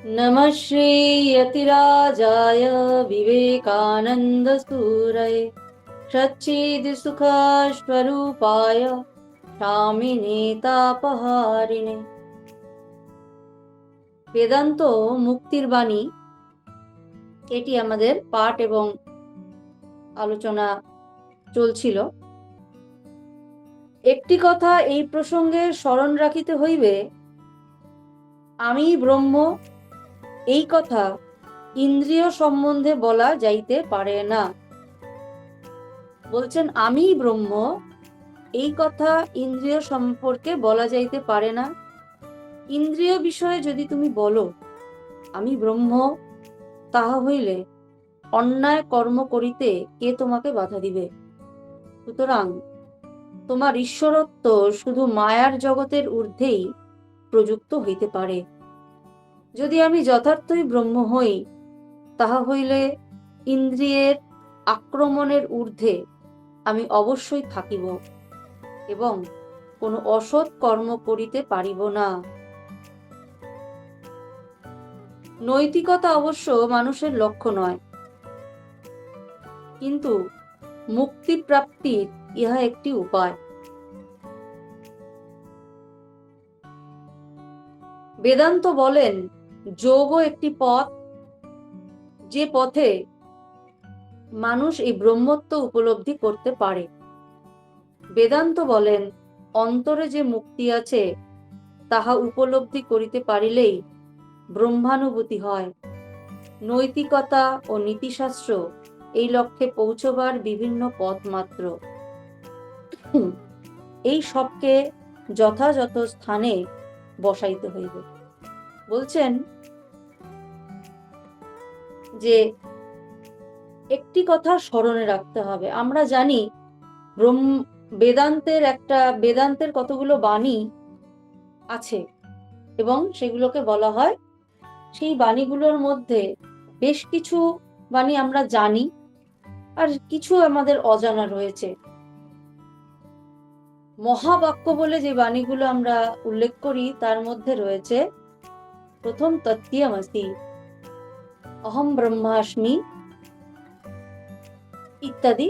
नमः श्री यतिराजाय विवेकानंद सूरये सच्चिदसुखस्वरूपाय स्वामिने तापहारिणे। বেদান্ত মুক্তির বাণী, এটি আমাদের পাঠ এবং আলোচনা চলছিল। একটি কথা এই প্রসঙ্গে স্মরণ রাখিতে হইবে, আমি ব্রহ্ম এই কথা ইন্দ্রিয় সম্বন্ধে বলা যাইতে পারে না। বলছেন আমি ব্রহ্ম এই কথা ইন্দ্রিয় সম্পর্কে বলা যাইতে পারে না। ইন্দ্রিয় বিষয়ে যদি তুমি বলো আমি ব্রহ্ম, তাহা হইলে অন্যায় কর্ম করিতে কে তোমাকে বাধা দিবে? সুতরাং তোমার ঈশ্বরত্ব শুধু মায়ার জগতের ঊর্ধ্বেই প্রযুক্ত হইতে পারে। যদি আমি যথার্থই ব্রহ্ম হই, তাহা হইলে ইন্দ্রিয়ের আক্রমণের ঊর্ধ্বে আমি অবশ্যই থাকিব এবং কোনো অসৎ কর্ম করিতে পারিব না। নৈতিকতা অবশ্য মানুষের লক্ষ্য নয়, কিন্তু মুক্তি প্রাপ্তির ইহা একটি উপায়। বেদান্ত বলেন যোগও একটি পথ, যে পথে মানুষ এই ব্রহ্মত্ব উপলব্ধি করতে পারে। বেদান্ত বলেন অন্তরে যে মুক্তি আছে তাহা উপলব্ধি করিতে পারিলেই ব্রহ্মানুভূতি হয়। নৈতিকতা ও নীতিশাস্ত্র এই লক্ষ্যে পৌঁছবার বিভিন্ন পথ মাত্র। এই সবকে যথাযথ স্থানে বসাইতে হইবে। বলছেন যে একটি কথা স্মরণে রাখতে হবে। আমরা জানি বেদান্তের কতগুলো বাণী আছে এবং সেগুলোকে বলা হয়, সেই বাণীগুলোর মধ্যে বেশ কিছু বাণী আমরা জানি আর কিছু আমাদের অজানা রয়েছে। মহাবাক্য বলে যে বাণীগুলো আমরা উল্লেখ করি তার মধ্যে রয়েছে প্রথম তত্ত্বমসি, অহম ব্রহ্মাস্মি ইত্যাদি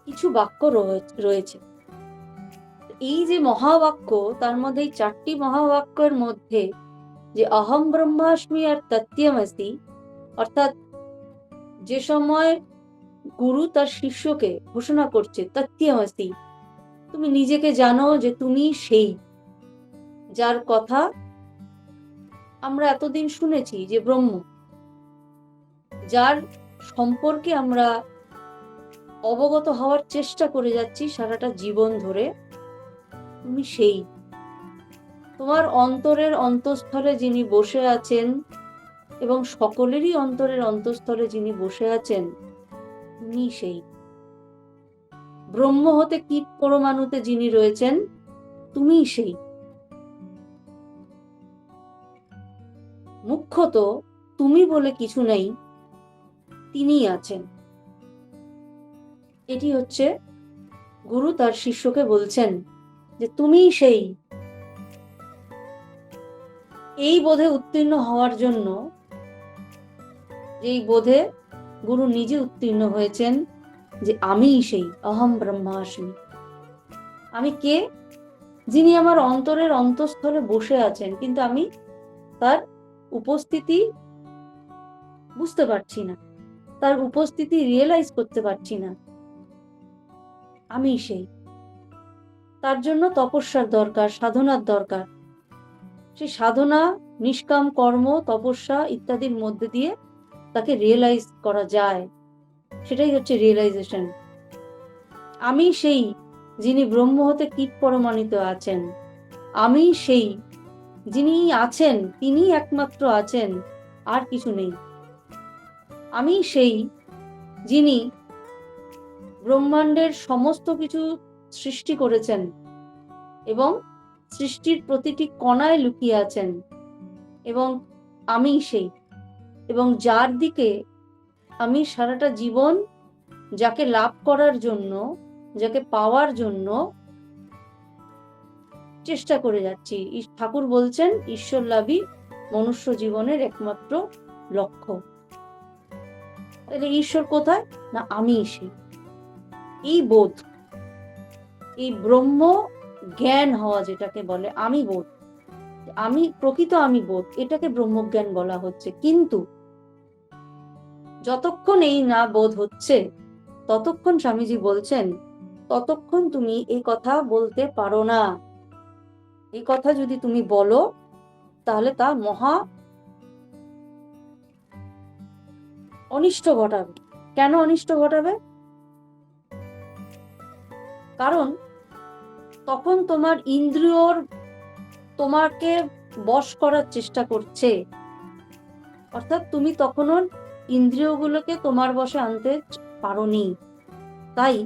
কিছু বাক্য রয়েছে। এই যে মহাবাক্য, তার মধ্যে এই চারটি মহাবাক্যের মধ্যে যে অহম ব্রহ্মাস্মি আর তত্ত্বমসি, অর্থাৎ যে সময় গুরু তার শিষ্যকে ঘোষণা করছে তত্ত্বমসি, তুমি নিজেকে জানো যে তুমি সেই যার কথা আমরা এতদিন শুনেছি যে ব্রহ্ম, যার সম্পর্কে আমরা অবগত হওয়ার চেষ্টা করে যাচ্ছি সারাটা জীবন ধরে, তুমি সেই। তোমার অন্তরের অন্তঃস্থলে যিনি বসে আছেন এবং সকলেরই অন্তরের অন্তঃস্থলে যিনি বসে আছেন, তুমি সেই। ব্রহ্ম হতে কীট পরমাণুতে যিনি রয়েছেন, তুমি সেই। মুখ্যত তুমি বলে কিছু নেই, তিনি আছেন। এটি হচ্ছে গুরু তার শিষ্যকে বলছেন যে তুমি সেই। এই বোধে উত্তীর্ণ হওয়ার জন্য, এই বোধে গুরু নিজে উত্তীর্ণ হয়েছেন যে আমিই সেই, অহম ব্রহ্মাস্মি। আমি কে? যিনি আমার অন্তরের অন্তঃস্থলে বসে আছেন, কিন্তু আমি তার উপস্থিতি বুঝতে পারছি না, তার উপস্থিতি রিয়েলাইজ করতে পারছি না। আমি সেই। তার জন্য তপস্যার দরকার, সাধনার দরকার। সেই সাধনা, নিষ্কাম কর্ম, তপস্যা ইত্যাদির মধ্যে দিয়ে তাকে রিয়েলাইজ করা যায়। সেটাই হচ্ছে রিয়েলাইজেশন। আমি সেই যিনি ব্রহ্ম হতে কীট পরমাণিত আছেন। আমি সেই যিনি আছেন, তিনি একমাত্র আছেন, আর কিছু নেই। আমি সেই যিনি ব্রহ্মাণ্ডের সমস্ত কিছু সৃষ্টি করেছেন এবং সৃষ্টির প্রতিটি কণায় লুকিয়ে আছেন, এবং আমি সেই, এবং যার দিকে আমি সারাটা জীবন যাকে লাভ করার জন্য, যাকে পাওয়ার জন্য চেষ্টা করে যাচ্ছি। ঠাকুর বলছেন ঈশ্বর লাভই মনুষ্য জীবনের একমাত্র লক্ষ্য। তাহলে ঈশ্বর কোথায়? না আমি সেই। এই বোধ, এই ব্রহ্ম জ্ঞান হওয়া যেটাকে বলে আমি বোধ, আমি প্রকৃত আমি বোধ, এটাকে ব্রহ্মজ্ঞান বলা হচ্ছে। কিন্তু যতক্ষণ এই না বোধ হচ্ছে ততক্ষণ স্বামীজি বলছেন ততক্ষণ তুমি এই কথা বলতে পারো না। এই কথা যদি তুমি বলো তাহলে তা মহা অনিষ্ট ঘটাবে। কেন অনিষ্ট ঘটাবে? কারণ তখন তোমার ইন্দ্রিয়র তোমাকে বশ করার চেষ্টা করছে, অর্থাৎ তুমি তখনও ইন্দ্রিয়গুলোকে তোমার বশে আনতে পারোনি। তাই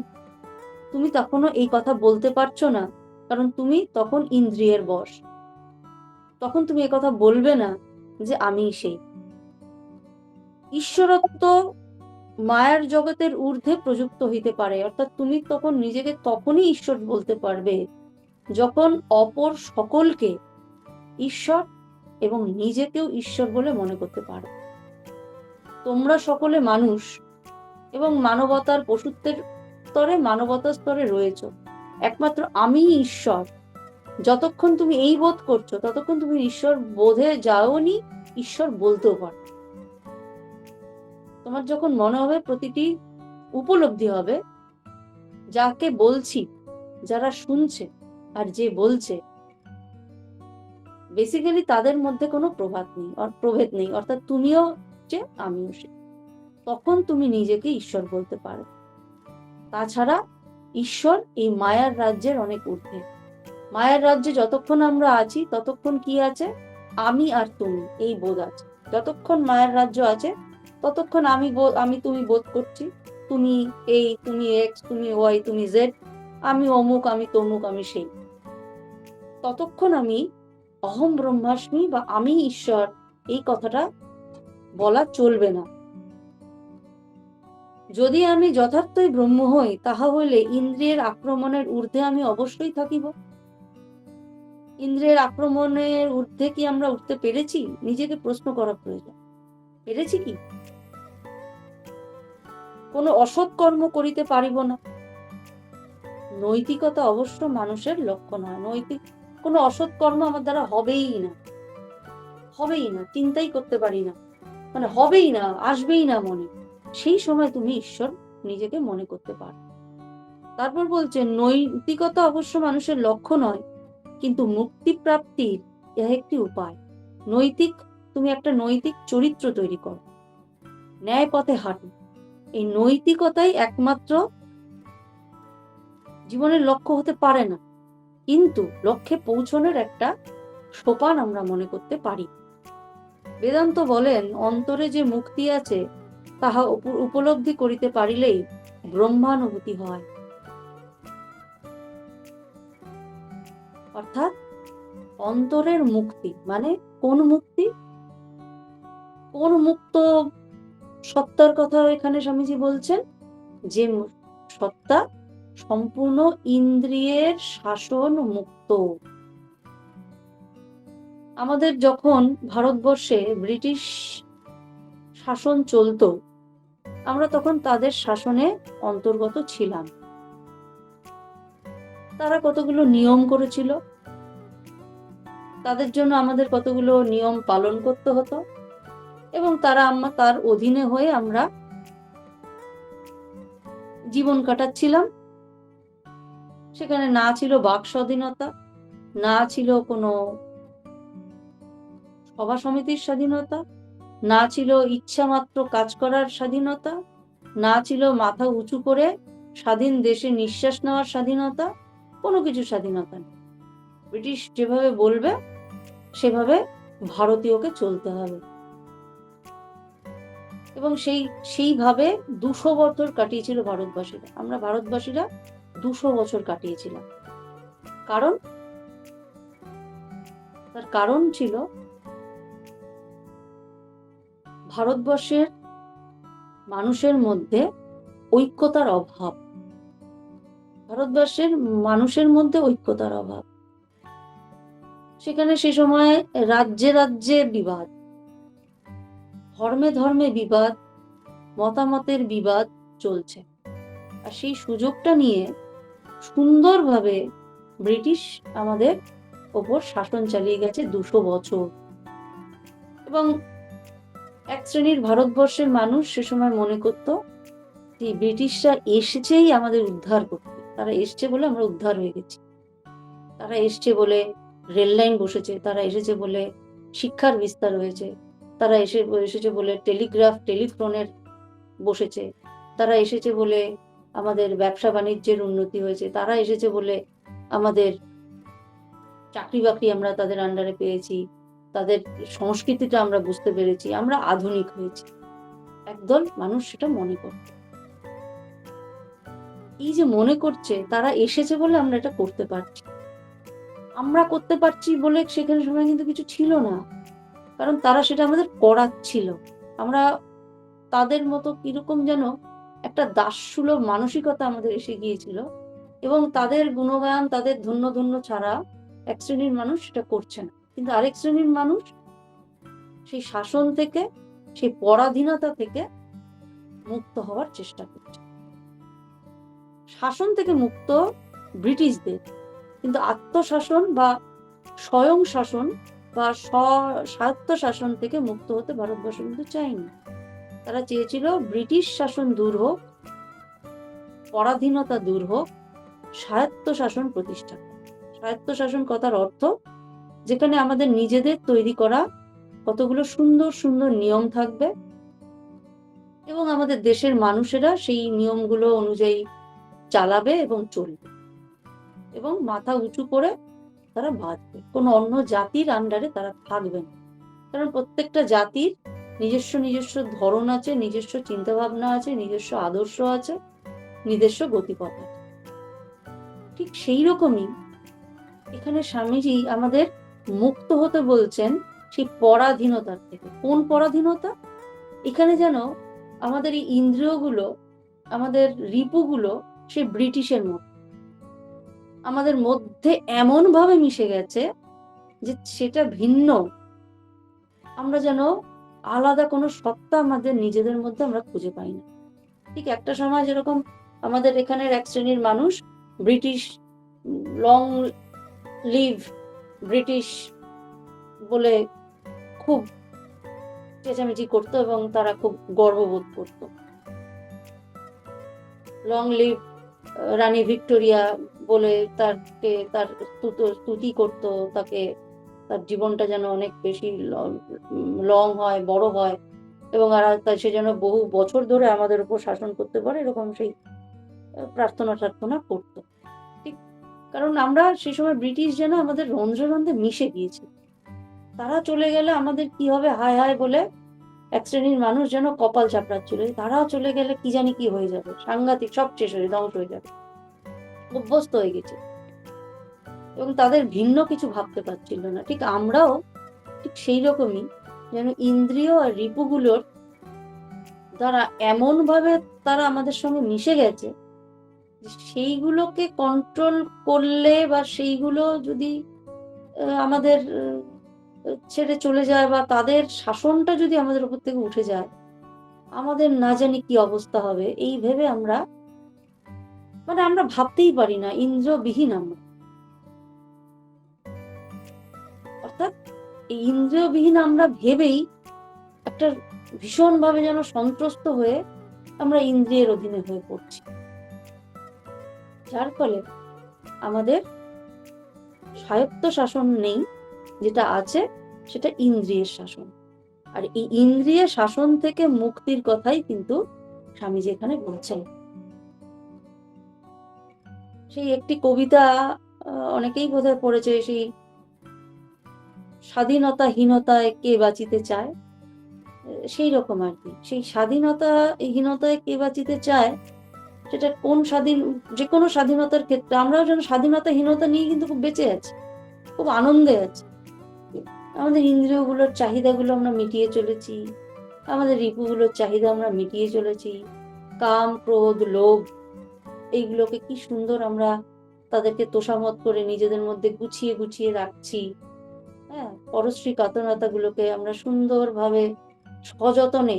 তুমি তখনও এই কথা বলতে পারছো না, কারণ তুমি তখন ইন্দ্রিয়ের বশ। তখন তুমি এই কথা বলবে না যে আমি সেই। ঈশ্বরত্ব মায়ার জগতের ঊর্ধ্বে প্রযুক্ত হইতে পারে, অর্থাৎ তুমি তখন নিজেকে তখনই ঈশ্বর বলতে পারবে যখন অপর সকলকে ঈশ্বর এবং নিজেকেও ঈশ্বর বলে মনে করতে পারো। তোমরা সকলে মানুষ এবং মানবতার পশুত্বের স্তরে, মানবতার স্তরে রয়েছ। একমাত্র আমি ঈশ্বর। যতক্ষণ তুমি এই বোধ করছো ততক্ষণ তুমি ঈশ্বর বোধে যাওনি, ঈশ্বর বলতেও পারো। তোমার যখন মনে হবে, প্রতিটি উপলব্ধি হবে যাকে বলছি, যারা শুনছে আর যে বলছে, বেসিক্যালি তাদের মধ্যে কোনো প্রভেদ নেই, অর্থাৎ তুমিও যে আমিও সে। তখন তুমি নিজেকে ঈশ্বর বলতে পারো। তাছাড়া ঈশ্বর এই মায়ার রাজ্যের অনেক ঊর্ধ্বে। মায়ার রাজ্যে যতক্ষণ আমরা আছি ততক্ষণ কি আছে? আমি আর তুমি এই বোধ আছে। যতক্ষণ মায়ার রাজ্য আছে ততক্ষণ আমি তুমি বোধ করছি। তুমি এই, তুমি এক্স, তুমি ওয়াই, তুমি জেড, আমি অমুক, আমি তমুক, আমি সেই। ততক্ষণ আমি অহম ব্রহ্মাস্মি বা আমি ঈশ্বর এই কথাটা বলা চলবে না। যদি আমি যথার্থই ব্রহ্ম হই, তাহা হইলে ইন্দ্রিয়ের আক্রমণের ঊর্ধ্বে আমি অবশ্যই থাকিব। ইন্দ্রিয়ের আক্রমণের ঊর্ধ্বে কি আমরা উঠতে পেরেছি? নিজেকে প্রশ্ন করা প্রয়োজন। পেরেছি কি? কোনো অসৎ কর্ম করিতে পারিব না। নৈতিকতা অবশ্য মানুষের লক্ষ্য নয়। নৈতিক কোনো অসৎ কর্ম আমার দ্বারা হবেই না, হবেই না, চিন্তাই করতে পারি না, মানে হবেই না, আসবেই না মনে। সেই সময় তুমি ঈশ্বর নিজেকে মনে করতে পারো। তারপর বলছে নৈতিকতা অবশ্য মানুষের লক্ষ্য নয়, কিন্তু মুক্তি প্রাপ্তির ইহা একটি উপায়। নৈতিক, তুমি একটা নৈতিক চরিত্র তৈরি করো, ন্যায় পথে হাঁটো। এই নৈতিকতাই একমাত্র জীবনের লক্ষ্য হতে পারে না, কিন্তু লক্ষ্যে পৌঁছানোর একটা সোপান আমরা মনে করতে পারি। বেদান্ত বলেন অন্তরে যে মুক্তি আছে তাহা উপলব্ধি করিতে পারিলেই ব্রহ্মানুভূতি হয়। অর্থাৎ অন্তরের মুক্তি মানে কোন মুক্তি? কোন মুক্ত সত্তার কথা এখানে স্বামীজি বলছেন? যে সত্তা সম্পূর্ণ ইন্দ্রিয়ের শাসন মুক্ত। আমাদের যখন ভারতবর্ষে ব্রিটিশ শাসন চলতো, আমরা তখন তাদের শাসনে অন্তর্গত ছিলাম। তারা কতগুলো নিয়ম করেছিল, তাদের জন্য আমাদের কতগুলো নিয়ম পালন করতে হতো, এবং তার অধীনে হয়ে আমরা জীবন কাটাচ্ছিলাম। সেখানে না ছিল বাক স্বাধীনতা, না ছিল কোনো সভা সমিতির স্বাধীনতা, না ছিল ইচ্ছা মাত্র কাজ করার স্বাধীনতা, না ছিল মাথা উঁচু করে স্বাধীন দেশে নিঃশ্বাস নেওয়ার স্বাধীনতা। কোনো কিছু স্বাধীনতা নেই। ব্রিটিশ যেভাবে বলবে সেভাবে ভারতীয়কে চলতে হবে, এবং সেইভাবে 200 বছর কাটিয়েছিল ভারতবাসীরা। আমরা ভারতবাসীরা 200 বছর কাটিয়েছিলাম। তার কারণ ছিল ভারতবর্ষের মানুষের মধ্যে ঐক্যতার অভাব। ভারতবর্ষের মানুষের মধ্যে ঐক্যতার অভাব। সেখানে সে সময় রাজ্যে রাজ্যে বিবাদ, ধর্মে ধর্মে বিবাদ, মতামতের বিবাদ চলছে। আর সেই সুযোগটা নিয়ে সুন্দরভাবে ব্রিটিশ আমাদের ওপর শাসন চালিয়ে গেছে 200 বছর। এবং এক শ্রেণীর ভারতবর্ষের মানুষ সে সময় মনে করত যে ব্রিটিশরা এসেছেই আমাদের উদ্ধার করতে, তারা এসছে বলে আমরা উদ্ধার হয়ে গেছি, তারা এসছে বলে রেল লাইন বসেছে, তারা এসেছে বলে শিক্ষার বিস্তার হয়েছে, তারা এসেছে বলে টেলিগ্রাফ টেলিফোনের বসেছে, তারা এসেছে বলে আমাদের ব্যবসা বাণিজ্যের উন্নতি হয়েছে, তারা এসেছে বলে আমাদের চাকরি বাকরি আমরা তাদের আন্ডারে পেয়েছি, তাদের সংস্কৃতিটা আমরা বুঝতে পেরেছি, আমরা আধুনিক হয়েছি। একদল মানুষ সেটা মনে করত। এই যে মনে করছে তারা এসেছে বলে আমরা এটা করতে পারছি, আমরা করতে পারছি বলে সেখানে সময় কিন্তু কিছু ছিল না, কারণ তারা সেটা আমাদের করাচ্ছিল। আমরা তাদের মতো কিরকম যেন একটা দাসসুলভ মানসিকতা আমাদের এসে গিয়েছিল, এবং তাদের গুণগান, তাদের ধন্য ধন্য ছাড়া এক শ্রেণীর মানুষ সেটা করছে না। কিন্তু আরেক শ্রেণীর মানুষ সেই শাসন থেকে, সেই পরাধীনতা থেকে মুক্ত হওয়ার চেষ্টা করছে। শাসন থেকে মুক্ত ব্রিটিশদের, কিন্তু আত্মশাসন বা স্বয়ং শাসন বা স্বায়ত্ত শাসন থেকে মুক্ত হতে ভারতবর্ষ কিন্তু চায়নি। তারা চেয়েছিল ব্রিটিশ শাসন দূর হোক, পরাধীনতা দূর হোক, স্বায়ত্ত শাসন প্রতিষ্ঠা। স্বায়ত্ত শাসন কথার অর্থ যেখানে আমাদের নিজেদের তৈরি করা কতগুলো সুন্দর সুন্দর নিয়ম থাকবে, এবং আমাদের দেশের মানুষেরা সেই নিয়মগুলো অনুযায়ী চালাবে এবং চলবে, এবং মাথা উঁচু করে তারা বাঁচবে, কোনো অন্য জাতির আন্ডারে তারা থাকবে না। কারণ প্রত্যেকটা জাতির নিজস্ব নিজস্ব ধরন আছে, নিজস্ব চিন্তা ভাবনা আছে, নিজস্ব আদর্শ আছে, নিজস্ব গতিপথ আছে। ঠিক সেই রকমই এখানে স্বামীজি আমাদের মুক্ত হতে বলছেন সেই পরাধীনতার থেকে। কোন পরাধীনতা? এখানে যেন আমাদের এই ইন্দ্রিয়গুলো, আমাদের রিপুগুলো সে ব্রিটিশের মতো আমাদের মধ্যে এমন ভাবে মিশে গেছে যে সেটা ভিন্ন, আমরা যেন আলাদা কোনো সত্তা আমাদের নিজেদের মধ্যে আমরা খুঁজে পাই না। ঠিক একটা সময় যেরকম আমাদের এখানের এক শ্রেণীর মানুষ ব্রিটিশ, লং লিভ ব্রিটিশ বলে খুব চেঁচামেচি করতো এবং তারা খুব গর্ববোধ করত। লং লিভ রানী ভিক্টোরিয়া বলে তাকে তার স্তুতি করত, তাকে তার জীবনটা যেন অনেক বেশি লং হয়, বড় হয়, এবং সে যেন বহু বছর ধরে আমাদের উপর শাসন করতে পারে, এরকম সেই প্রার্থনা করতো। ঠিক, কারণ আমরা সে সময় ব্রিটিশ যেন আমাদের রন্ধ্রে রন্ধ্রে মিশে গিয়েছি। তারা চলে গেলে আমাদের কি হবে হায় হায় বলে এক শ্রেণীর মানুষ যেন কপাল চাপড়াচ্ছিল, তারাও চলে গেলে কি জানি কি হয়ে যাবে, সাংঘাতিক, সব শেষ হয়ে ধ্বংস হয়ে যাবে, অভ্যস্ত হয়ে গেছে, এবং তাদের ভিন্ন কিছু ভাবতে পারছিল না। ঠিক আমরাও ঠিক সেই রকমই যেন ইন্দ্রিয় আর রিপুগুলোর দ্বারা এমন ভাবে তারা আমাদের সঙ্গে মিশে গেছে, সেইগুলোকে কন্ট্রোল করলে বা সেইগুলো যদি আমাদের ছেড়ে চলে যায় বা তাদের শাসনটা যদি আমাদের উপর থেকে উঠে যায়, আমাদের না জানি কি অবস্থা হবে। এই ভেবে আমরা আমরা ভাবতেই পারি না, ইন্দ্রিয়বিহীন আমরা। অর্থাৎ এই ইন্দ্রিয়বিহীন আমরা ভেবেই একটা ভীষণ ভাবে যেন সন্ত্রস্ত হয়ে আমরা ইন্দ্রিয়ের অধীনে হয়ে পড়ছি, যার ফলে আমাদের স্বায়ত্ত শাসন নেই, যেটা আছে সেটা ইন্দ্রিয়ের শাসন। আর এই ইন্দ্রিয় শাসন থেকে মুক্তির কথাই কিন্তু স্বামীজি এখানে বলছেন। সেই একটি কবিতা অনেকেই বোধহয় পড়েছে, সেই স্বাধীনতাহীনতায় কে বাঁচিতে চায়, সেই রকম আর কি। সেই স্বাধীনতাহীনতায় কে বাঁচিতে চায়, সেটা কোন যে কোনো স্বাধীনতার ক্ষেত্রে আমরাও যেন স্বাধীনতাহীনতা নিয়ে কিন্তু খুব বেঁচে আছি, খুব আনন্দে আছি। আমাদের ইন্দ্রিয়গুলোর চাহিদাগুলো আমরা মিটিয়ে চলেছি, আমাদের রিপুগুলোর চাহিদা আমরা মিটিয়ে চলেছি, কাম, ক্রোধ, লোভ, এইগুলোকে কি সুন্দর আমরা তাদেরকে তোষামত করে নিজেদের মধ্যে গুছিয়ে গুছিয়ে রাখছি, হ্যাঁ, পরশ্রী কাতরতা গুলোকে আমরা সুন্দরভাবে সযতনে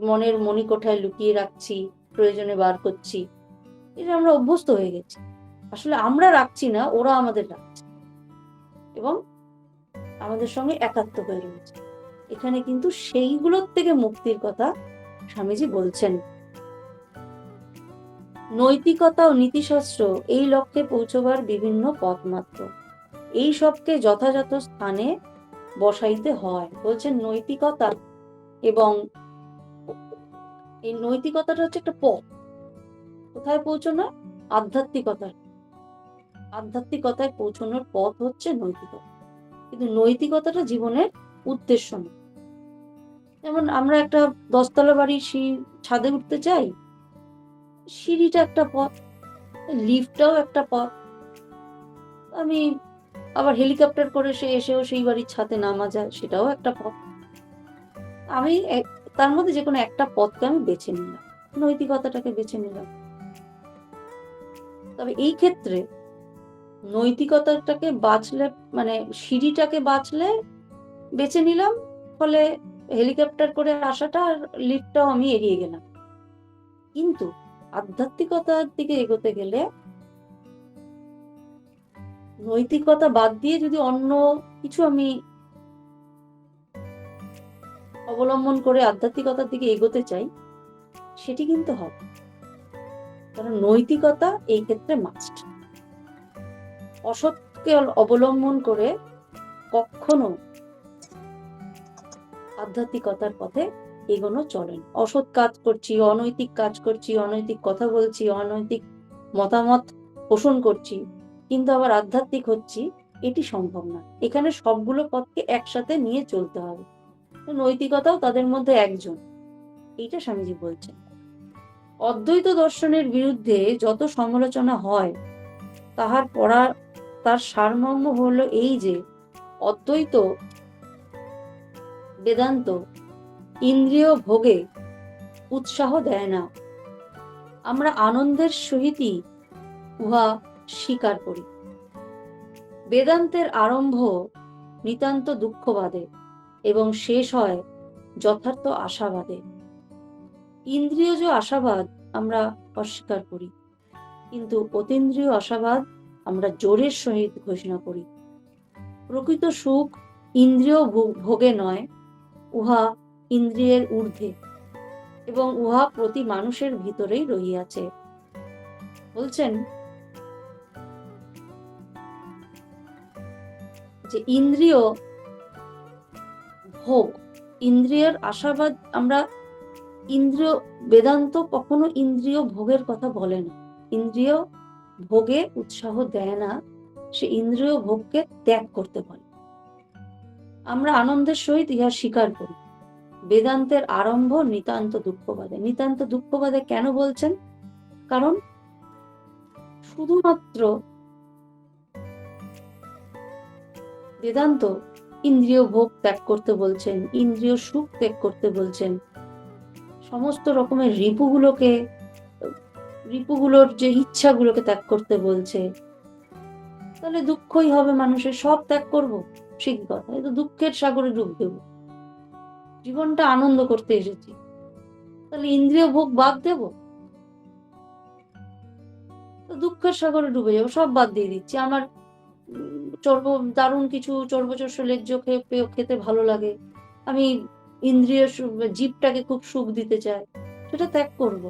মনের মণিকোঠায় লুকিয়ে রাখছি, প্রয়োজনে বার করছি। এটা আমরা অভ্যস্ত হয়ে গেছি। আসলে আমরা রাখছি না, ওরা আমাদের রাখছে এবং আমাদের সঙ্গে একাত্ম হয়ে রয়েছে। এখানে কিন্তু সেইগুলোর থেকে মুক্তির কথা স্বামীজি বলছেন। নৈতিকতা ও নীতিশাস্ত্র এই লক্ষ্যে পৌঁছবার বিভিন্ন পথ মাত্র। এই সবকে যথাযথ স্থানে বসাইতে হয়। বলছেন নৈতিকতা এবং এই নৈতিকতাটা হচ্ছে একটা পথ। কোথায় পৌঁছানো? আধ্যাত্মিকতায় পৌঁছানোর পথ হচ্ছে নৈতিকতা। কিন্তু নৈতিকতাটা জীবনের উদ্দেশ্য না। যেমন আমরা একটা 10তলা বাড়ির ছাদে উঠতে চাই, সিঁড়িটা একটা পথ, লিফটটাও একটা পথ। আমি আবার হেলিকপ্টার করে এসেও সেই বাড়ির ছাদে নামা যায়, সেটাও একটা পথ। আমি তার মধ্যে যে কোনো একটা পথকে আমি বেছে নিলাম, নৈতিকতাটাকে বেছে নিলাম। তবে এই ক্ষেত্রে নৈতিকতাটাকে বাঁচলে, মানে সিঁড়িটাকে বাঁচলে বেছে নিলাম, ফলে হেলিকপ্টার করে আসাটা আর লিফটটাও আমি এড়িয়ে গেলাম। কিন্তু আধ্যাত্মিকতার দিকে এগোতে গেলে নৈতিকতা বাদ দিয়ে যদি অন্য কিছু আমি অবলম্বন করে আধ্যাত্মিকতার দিকে এগোতে চাই, সেটি কিন্তু হবে। কারণ নৈতিকতা এই ক্ষেত্রে মাস্ট। অসৎকে অবলম্বন করে কখনো আধ্যাত্মিকতার পথে এগোনো চলে না। অসৎ কাজ করছি, অনৈতিক কাজ করছি, অনৈতিক কথা বলছি, অনৈতিক মতামত পোষণ করছি, কিন্তু আবার আধ্যাত্মিক হচ্ছি, এটি সম্ভব না। এখানে সবগুলো পথকে একসাথে নিয়ে চলতে হবে। নৈতিকতাও তাদের মধ্যে একজন, এইটা স্বামীজি বলছেন। অদ্বৈত দর্শনের বিরুদ্ধে যত সমালোচনা হয় তার সারমর্ম হলো এই যে অদ্বৈত বেদান্ত ইন্দ্রিয় ভোগে উৎসাহ দেয় না। আমরা আনন্দের সহিতই উহা স্বীকার করি। বেদান্তের আরম্ভ নিতান্ত দুঃখবাদে এবং শেষ হয় যথার্থ আশাবাদে। ইন্দ্রিয়জ আশাবাদ আমরা অস্বীকার করি, কিন্তু অতীন্দ্রিয় আশাবাদ আমরা জোরের সহিত ঘোষণা করি। প্রকৃত সুখ ইন্দ্রিয় ভোগে নয়, উহা ইন্দ্রিয়ের ঊর্ধ্বে এবং উহা প্রতি মানুষের ভিতরেই রহিয়াছে। বলছেন যে ইন্দ্রিয় ভোগ, ইন্দ্রিয়ের আশাবাদ আমরা বেদান্ত কখনো ইন্দ্রিয় ভোগের কথা বলে না, ইন্দ্রিয় ভোগে উৎসাহ দেয় না, সে ইন্দ্রিয় ভোগকে ত্যাগ করতে বলে। আমরা আনন্দের সহিত ইহা স্বীকার করি। বেদান্তের আরম্ভ নিতান্ত দুঃখবাদে। নিতান্ত দুঃখবাদে কেন বলছেন? কারণ শুধুমাত্র বেদান্ত ইন্দ্রিয় ভোগ ত্যাগ করতে বলছেন, ইন্দ্রিয় সুখ ত্যাগ করতে বলছেন, সমস্ত রকমের রিপুগুলোর যে ইচ্ছাগুলোকে ত্যাগ করতে বলছে। তাহলে দুঃখই হবে মানুষের, সব ত্যাগ করবো, সে কি কথা? এই তো দুঃখের সাগরে ডুব দেব। জীবনটা আনন্দ করতে এসেছি, তাহলে ইন্দ্রিয় ভোগ বাদ দেব? তো দুঃখের সাগরে ডুবে যাবো, সব বাদ দিয়ে দিচ্ছি। আমার দারুণ কিছু চর্বচস্য লেজ্জ খেতে ভালো লাগে, আমি ইন্দ্রিয় জীবটাকে খুব সুখ দিতে চাই, সেটা ত্যাগ করব।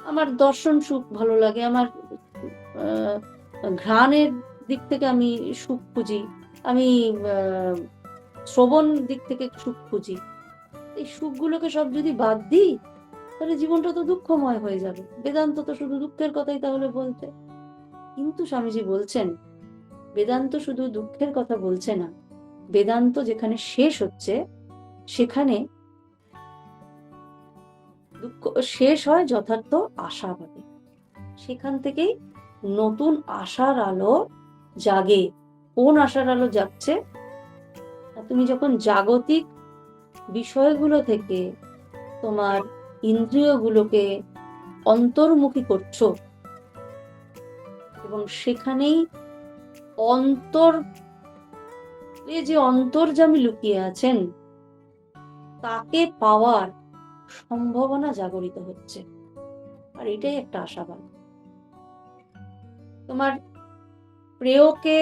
আমার দর্শন সুখ ভালো লাগে, আমার ঘ্রাণের দিক থেকে আমি সুখ খুঁজি, আমি শ্রবণ দিক থেকে সুখ খুঁজি। এই সুখগুলোকে সব যদি বাদ দিই, তাহলে জীবনটা তো দুঃখময় হয়ে যাবে। বেদান্ত তো শুধু দুঃখের কথাই তাহলে বলছে। কিন্তু স্বামীজি বলছেন বেদান্ত শুধু দুঃখের কথা বলছে না, বেদান্ত যেখানে শেষ হচ্ছে সেখানে দুঃখ শেষ হয় যথার্থ আশাবাদে। সেখান থেকেই নতুন আশার আলো জাগে। কোন আশার আলো জাগছে? তুমি যখন জাগতিক বিষয়গুলো থেকে তোমার ইন্দ্রিয়গুলোকে অন্তর্মুখী করছো এবং সেখানেই এ যে অন্তর্যামী লুকিয়ে আছেন তাকে পাওয়ার সম্ভাবনা জাগরিত হচ্ছে, আর এটাই একটা আশাবাদ। তোমার প্রেয়কে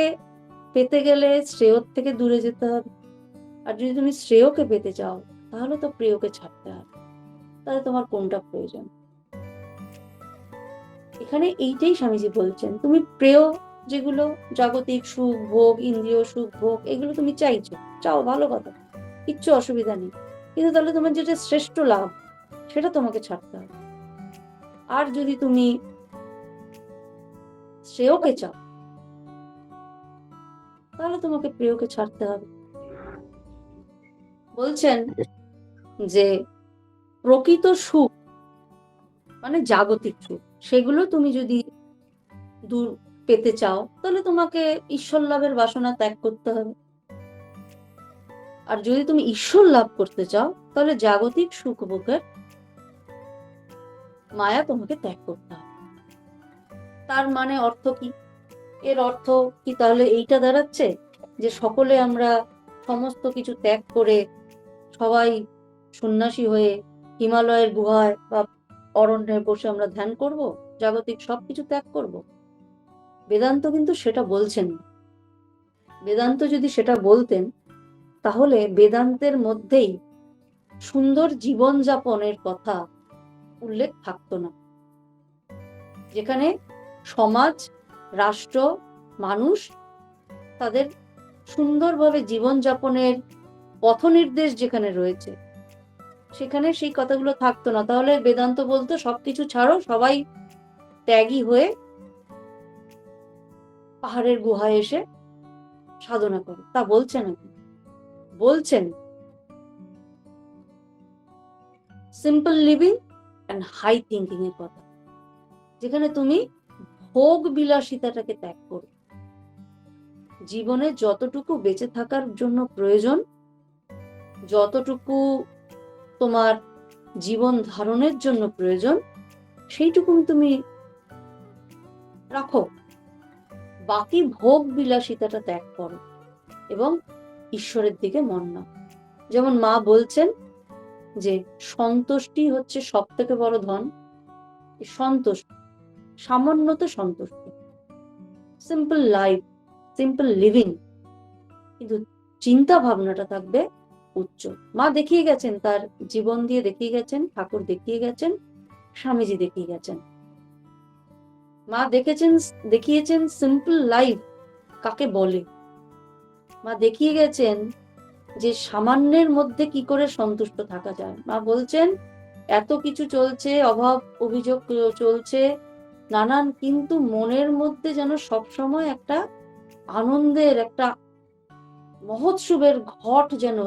পেতে গেলে শ্রেয়র থেকে দূরে যেতে হবে, আর যদি তুমি শ্রেয়কে পেতে চাও তাহলে তো প্রেয়কে ছাড়তে হবে। তাহলে তোমার কোনটা প্রয়োজন? এখানে এইটাই স্বামীজি বলছেন, তুমি প্রেয় যেগুলো জাগতিক সুখ ভোগ, ইন্দ্রিয় সুখ ভোগ, এগুলো তুমি চাইছো, চাও, ভালো কথা, কিচ্ছু অসুবিধা নেই, কিন্তু তাহলে তোমার যেটা শ্রেষ্ঠ লাভ সেটা তোমাকে ছাড়তে হবে। আর যদি তুমি শ্রেয়কে চাও তাহলে তোমাকে প্রিয়কে ছাড়তে হবে। বলছেন যে প্রকৃত সুখ মানে জাগতিক সুখ, সেগুলো তুমি যদি দূর পেতে চাও তাহলে তোমাকে ঈশ্বর লাভের বাসনা ত্যাগ করতে হবে। আর যদি তুমি ঈশ্বর লাভ করতে চাও তাহলে জাগতিক সুখ ভোগের মায়া তোমাকে ত্যাগ করতে হবে। তার মানে অর্থ কি? এর অর্থ কি তাহলে এইটা দাঁড়াচ্ছে যে সকলে আমরা সমস্ত কিছু ত্যাগ করে সবাই সন্ন্যাসী হয়ে হিমালয়ের গুহায় বা অরণ্যে বসে আমরা ধ্যান করব, জাগতিক সবকিছু ত্যাগ করব? বেদান্ত কিন্তু সেটা বলছেন না। বেদান্ত যদি সেটা বলতেন তাহলে বেদান্তের মধ্যেই সুন্দর জীবনযাপনের কথা উল্লেখ থাকতো না, যেখানে সমাজ, রাষ্ট্র, মানুষ তাদের সুন্দরভাবে জীবনযাপনের পথনির্দেশ যেখানে রয়েছে সেখানে সেই কথাগুলো থাকতো না। তাহলে বেদান্ত বলতো সবকিছু ছাড়ো, সবাই ত্যাগী হয়ে পাহাড়ের গুহায় এসে সাধনা করো। তা বলছেন না, বলছেন simple living and high thinking এর কথা, যেখানে তুমি ভোগ বিলাসিতাটাকে ত্যাগ করো। জীবনে যতটুকু বেঁচে থাকার জন্য প্রয়োজন, যতটুকু তোমার জীবন ধারণের জন্য প্রয়োজন, সেইটুকু তুমি রাখো, বাকি ভোগ বিলাসিতাটা ত্যাগ করো এবং ঈশ্বরের দিকে মন নাও। যেমন মা বলছেন যে সন্তুষ্টি হচ্ছে সব থেকে বড় ধন। সন্তুষ্ট, সামান্যতে সন্তুষ্ট, সিম্পল লাইফ, সিম্পল লিভিং, কিন্তু চিন্তা ভাবনাটা থাকবে উচ্চ। মা দেখিয়ে গেছেন, তার জীবন দিয়ে দেখিয়ে গেছেন, ঠাকুর দেখিয়ে গেছেন, স্বামীজি দেখিয়ে গেছেন। মা দেখিয়েছেন সিম্পল লাইফ কাকে বলে। মা দেখিয়ে গেছেন যে সামান্যের মধ্যে কি করে সন্তুষ্ট থাকা যায়। মা বলছেন এত কিছু চলছে, অভাব অভিযোগ চলছে নানান, কিন্তু মনের মধ্যে যেন সবসময় একটা আনন্দের, একটা মহোৎসবের ঘট, যেন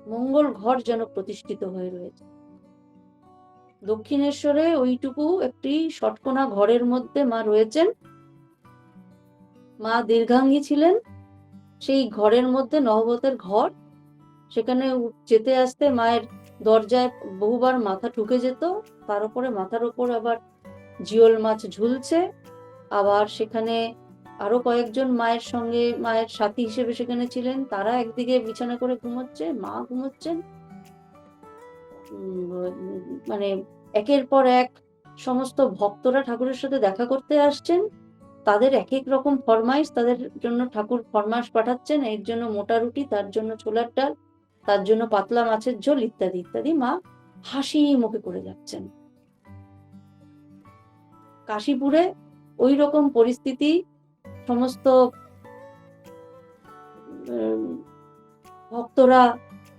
মঙ্গল ঘট যেন প্রতিষ্ঠিত হয়ে রয়েছে। দক্ষিণেশ্বরে ওইটুকু একটি শটকোনা ঘরের মধ্যে মা রয়েছেন। মা দীর্ঘাঙ্গী ছিলেন, সেই ঘরের মধ্যে নহবতের ঘর, সেখানে যেতে আসতে মায়ের দরজায় বহুবার মাথা ঠুকে যেত, তার উপরে মাথার উপর আবার জিওল মাছ ঝুলছে, আবার সেখানে আরো কয়েকজন মায়ের সঙ্গে মায়ের সাথী হিসেবে সেখানে ছিলেন, তারা একদিকে বিছানা করে ঘুমোচ্ছে, মা ঘুমোচ্ছেন। মানে একের পর এক সমস্ত ভক্তরা ঠাকুরের সাথে দেখা করতে আসছেন, তাদের এক এক রকম ফরমাইশ, তাদের জন্য ঠাকুর ফরমাইশ পাঠাচ্ছেন, এর জন্য মোটা রুটি, তার জন্য ছোলার ডাল, তার জন্য পাতলা মাছের ঝোল, ইত্যাদি ইত্যাদি। মা হাসি মুখে করে যাচ্ছেন। কাশীপুরে ওই রকম পরিস্থিতি, সমস্ত ভক্তরা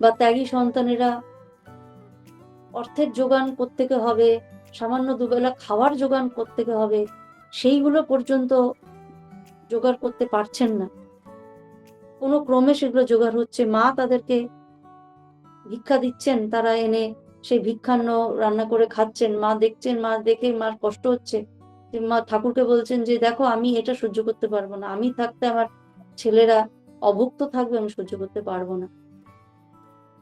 বা ত্যাগী সন্তানেরা অর্থের যোগান কোত্থেকে হবে, সামান্য দুবেলা খাওয়ার যোগান কোত্থেকে হবে, সেইগুলো পর্যন্ত জোগাড় করতে পারছেন না। কোনো ক্রমে সেগুলো জোগাড় হচ্ছে, মা তাদেরকে ভিক্ষা দিচ্ছেন, তারা এনে সেই ভিক্ষান্ন রান্না করে খাচ্ছেন। মা দেখছেন, মা দেখে মার কষ্ট হচ্ছে, যে মা ঠাকুরকে বলছেন যে দেখো আমি এটা সহ্য করতে পারবো না, আমি থাকতে আমার ছেলেরা অভুক্ত থাকবে, আমি সহ্য করতে পারবো না,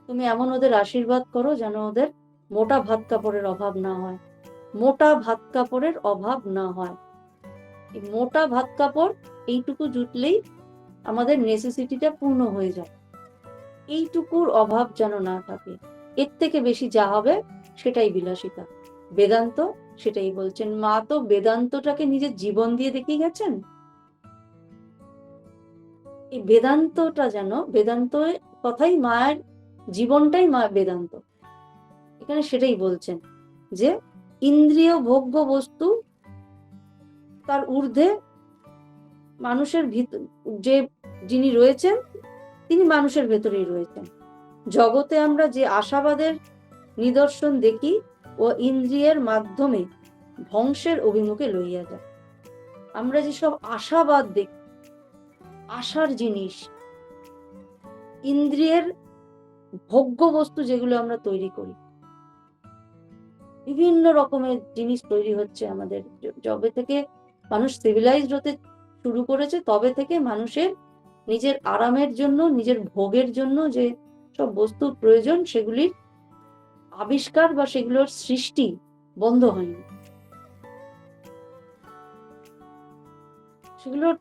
তুমি এমন ওদের আশীর্বাদ করো যেন ওদের মোটা ভাত কাপড়ের অভাব না হয়, মোটা ভাত কাপড়ের অভাব না হয়। এই মোটা ভাত কাপড় এইটুকু জুটলেই আমাদের নেসেসিটিটা পূর্ণ হয়ে যায়। এইটুকুর অভাব যেন না থাকে, এর থেকে বেশি যা হবে সেটাই বিলাসিতা। বেদান্ত সেটাই বলছেন। মা তো বেদান্তটাকে নিজের জীবন দিয়ে দেখিয়ে গেছেন। এই বেদান্তটা যেন, বেদান্ত কথাই মায়ের জীবনটাই মা বেদান্ত। এখানে সেটাই বলছেন যে ইন্দ্রিয় ভোগ্য বস্তু তার ঊর্ধ্বে মানুষের ভিতর যে যিনি রয়েছেন তিনি মানুষের ভেতরেই রয়েছেন। জগতে আমরা যে আশাবাদের নিদর্শন দেখি ও ইন্দ্রিয়ের মাধ্যমে ধ্বংসের অভিমুখে লইয়া যায়। আমরা যেসব আশাবাদ দেখি, আশার জিনিস, ইন্দ্রিয়ের ভোগ্য বস্তু যেগুলো আমরা তৈরি করি, বিভিন্ন রকমের জিনিস তৈরি হচ্ছে আমাদের। যবে থেকে মানুষ সিভিলাইজড হতে শুরু করেছে তবে থেকে মানুষের নিজের আরামের জন্য, নিজের ভোগের জন্য যে সব বস্তুর প্রয়োজন সেগুলির আবিষ্কার বা সেগুলোর সৃষ্টি বন্ধ হয়নি। সেগুলোর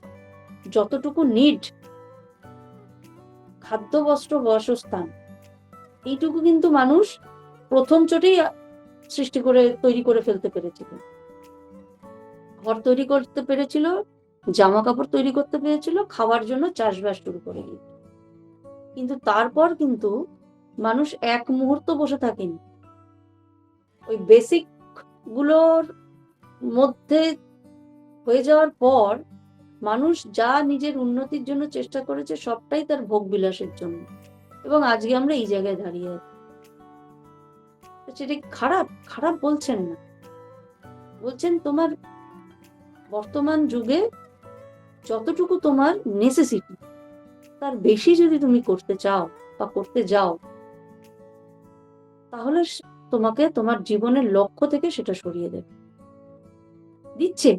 যতটুকু নিড, খাদ্য বস্ত্র বাসস্থান, এইটুকু কিন্তু মানুষ প্রথম চোটেই সৃষ্টি করে তৈরি করে ফেলতে পেরেছিল। ঘর তৈরি করতে পেরেছিল, জামা কাপড় তৈরি করতে পেরেছিল, খাওয়ার জন্য চাষবাস শুরু করে দিয়েছিল। কিন্তু তারপর কিন্তু মানুষ এক মুহূর্ত বসে থাকেনি। ওই বেসিক গুলোর মধ্যে হয়ে যাওয়ার পর মানুষ যা নিজের উন্নতির জন্য চেষ্টা করেছে সবটাই তার ভোগ বিলাসের জন্য, এবং আজকে আমরা এই জায়গায় দাঁড়িয়ে আছি। সেটা খারাপ খারাপ বলছেন না, বলছেন তোমার বর্তমান যুগে যতটুকু তোমার নেসেসিটি তার বেশি যদি তুমি করতে চাও বা করতে যাও, তাহলে তোমাকে তোমার জীবনের লক্ষ্য থেকে সেটা সরিয়ে দেবে। দিচ্ছে।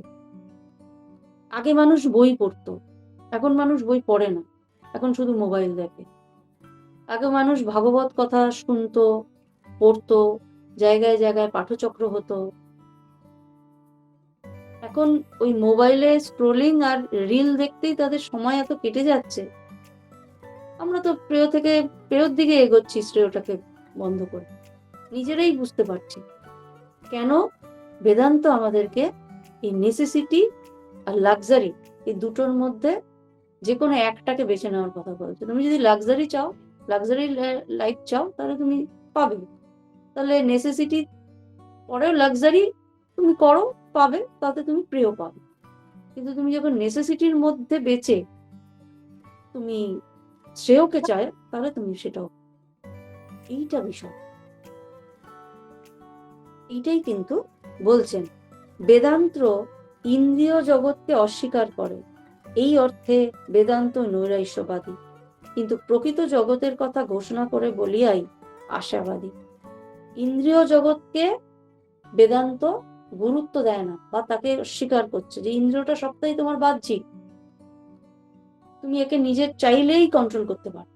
আগে মানুষ বই পড়তো, এখন মানুষ বই পড়ে না, এখন শুধু মোবাইল দেখে। আগে মানুষ ভাগবত কথা শুনতো, পড়তো, জায়গায় জায়গায় পাঠচক্র হতো। এখন ওই মোবাইলে স্ক্রোলিং আর রিল দেখতেই তাদের সময় এত কেটে যাচ্ছে। আমরা তো প্রেয়র দিকে এগোচ্ছি, শ্রেয়টাকে বন্ধ করে। নিজেরাই বুঝতে পারছি কেন বেদান্ত আমাদেরকে এই নেসেসিটি আর লাক্সারি, এই দুটোর মধ্যে যে কোনো একটাকে বেছে নেওয়ার কথা বলছে। তুমি যদি লাক্সারি চাও, লাক্সারি লাইফ চাও, তাহলে তুমি পাবে। তাহলে নেসেসিটি পরেও লাক্সারি তুমি করো, পাবে, তাতে তুমি প্রিয় পাবে। কিন্তু তুমি যখন নেসেসিটির মধ্যে বেঁচে তুমি শ্রেয়কে চাই, তাহলে তুমি সেটাও। এইটা বিষয়, এইটাই কিন্তু বলছেন। বেদান্ত ইন্দ্রিয় জগৎকে অস্বীকার করে, এই অর্থে বেদান্ত নৈরাশ্যবাদী, কিন্তু প্রকৃত জগতের কথা ঘোষণা করে বলিয়াই আশাবাদী। ইন্দ্রিয় জগৎকে বেদান্ত গুরুত্ব দেয় না বা তাকে অস্বীকার করছে যে ইন্দ্রিয়টা সবটাই তোমার বাহ্যিক, তুমি একে নিজের চাইলেই কন্ট্রোল করতে পারো,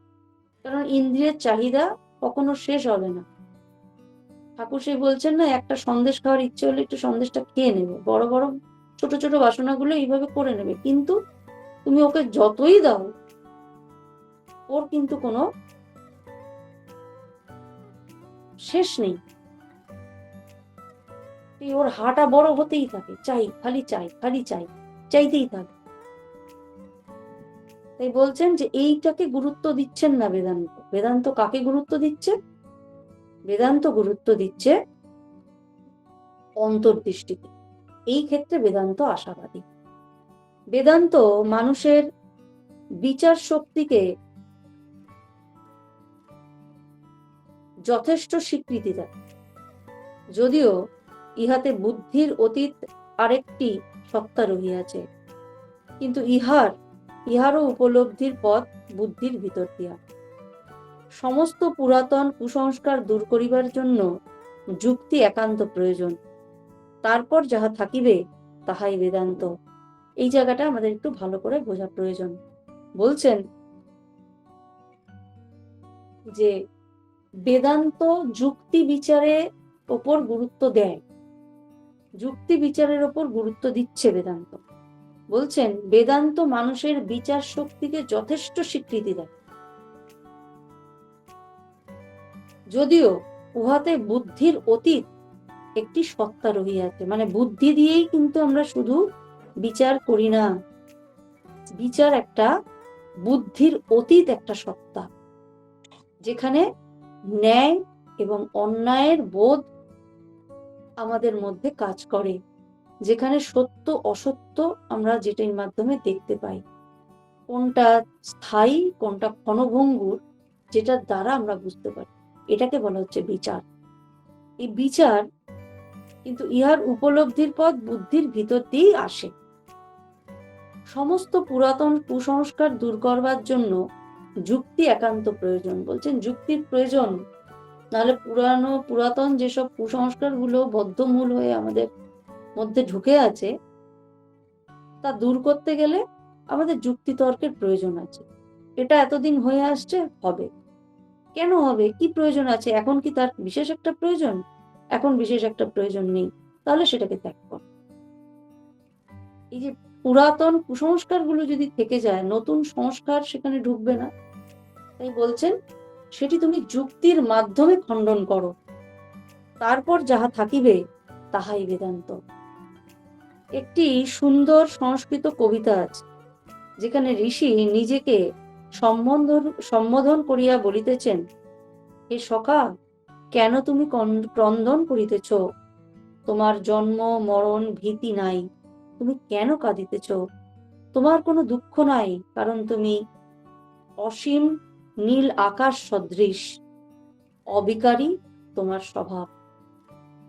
কারণ ইন্দ্রিয়ের চাহিদা কখনো শেষ হবে না। ঠাকুর সেই বলছেন না, একটা সন্দেশ খাওয়ার ইচ্ছে হলে একটু সন্দেশটা খেয়ে নেবে, বড় বড় ছোট ছোট বাসনাগুলো এইভাবে করে নেবে, কিন্তু তুমি ওকে যতই দাও ওর কিন্তু কোনো শেষ নেই। ওর হাঁটা বড় হতেই থাকে, চাই খালি চাই, খালি চাই, চাইতেই থাকে। তাই বলছেন যে এইটাকে গুরুত্ব দিচ্ছেন না বেদান্ত। বেদান্ত কাকে গুরুত্ব দিচ্ছে? বেদান্ত গুরুত্ব দিচ্ছে অন্তর্দৃষ্টিকে। এই ক্ষেত্রে বেদান্ত আশাবাদী। বেদান্ত মানুষের বিচার শক্তিকে যথেষ্ট স্বীকৃতি দেয়, যদিও ইহাতে বুদ্ধির অতীত আরেকটি সত্তা রহিয়াছে, কিন্তু ইহারও উপলব্ধির পথ বুদ্ধির ভিতর দিয়া। সমস্ত পুরাতন কুসংস্কার দূর করিবার জন্য যুক্তি একান্ত প্রয়োজন, তারপর যাহা থাকিবে তাহাই বেদান্ত। এই জায়গাটা আমাদের একটু ভালো করে বোঝা প্রয়োজন। বলছেন যে বেদান্ত যুক্তি বিচারের ওপর গুরুত্ব দেয়, যুক্তি বিচারের ওপর গুরুত্ব দিচ্ছে বেদান্ত। বলছেন বেদান্ত মানুষের বিচার শক্তিকে যথেষ্ট স্বীকৃতি দেয়, যদিও উহাতে বুদ্ধির অতীত একটি সত্তা রহিয়াছে। মানে বুদ্ধি দিয়েই কিন্তু আমরা শুধু বিচার করি না, বিচার একটা বুদ্ধির অতীত একটা সত্তা, যেখানে ন্যায় এবং অন্যায়ের বোধ আমাদের মধ্যে কাজ করে, যেখানে সত্য অসত্য আমরা যেটার মাধ্যমে দেখতে পাই, কোনটা স্থায়ী কোনটা ক্ষণভঙ্গুর, যেটার দ্বারা আমরা বুঝতে পারি, এটাকে বলা হচ্ছে বিচার। এই বিচার কিন্তু ইহার উপলব্ধির পথ বুদ্ধির ভিতর দিয়েই আসে। সমস্ত পুরাতন কুসংস্কার দূর করবার জন্য যুক্তি একান্ত প্রয়োজন। বলছেন যুক্তির প্রয়োজন, নাহলে পুরাতন যেসব কুসংস্কার গুলো বদ্ধমূল হয়ে আমাদের মধ্যে ঢুকে আছে, তা দূর করতে গেলে আমাদের যুক্তি তর্কের প্রয়োজন আছে। এটা এতদিন হয়ে আসছে, হবে কেন হবে, কি প্রয়োজন আছে, এখন কি তার বিশেষ একটা প্রয়োজন? এখন বিশেষ একটা প্রয়োজন নেই, তাহলে সেটাকে ত্যাগ কর। এই যে পুরাতন কুসংস্কার গুলো যদি থেকে যায়, নতুন সংস্কার সেখানে ঢুকবে না। তাই বলছেন সেটি তুমি যুক্তির মাধ্যমে খণ্ডন করো, তারপর যাহা থাকিবে তাহাই বেদান্ত। একটি সুন্দর সংস্কৃত কবিতা আছে, যেখানে ঋষি নিজেকে সম্বোধন করিয়া বলিতেছেন, হে সখা, কেন তুমি ক্রন্দন করিতেছ? তোমার জন্ম মরণ ভীতি নাই, তুমি কেন কাঁদিতেছ? তোমার কোনো দুঃখ নাই, কারণ তুমি অসীম নীল আকাশ সদৃশ, অবিকারী তোমার স্বভাব।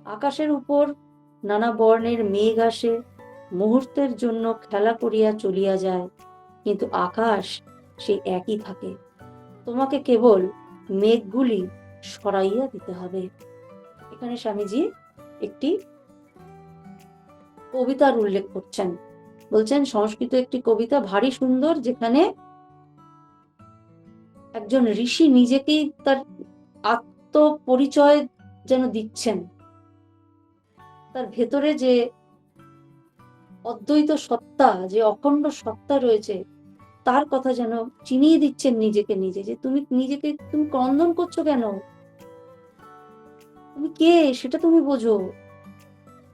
আকাশের উপর নানা বর্ণের মেঘ আসে, মুহূর্তের জন্য খেলা করিয়া চলিয়া যায়, কিন্তু আকাশ সে একই থাকে। তোমাকে কেবল মেঘগুলি সরাইয়া দিতে হবে। এখানে স্বামীজি একটি কবিতার উল্লেখ করছেন। বলছেন সংস্কৃত একটি কবিতা ভারী সুন্দর, যেখানে একজন ঋষি নিজেকেই তার আত্মপরিচয় যেন দিচ্ছেন, তার ভেতরে যে অদ্বৈত সত্তা, যে অখণ্ড সত্তা রয়েছে, তার কথা যেন চিনিয়ে দিচ্ছেন নিজেকে নিজে, যে তুমি নিজেকে তুমি ক্রন্দন করছো কেন, তুমি কে সেটা তুমি বোঝো,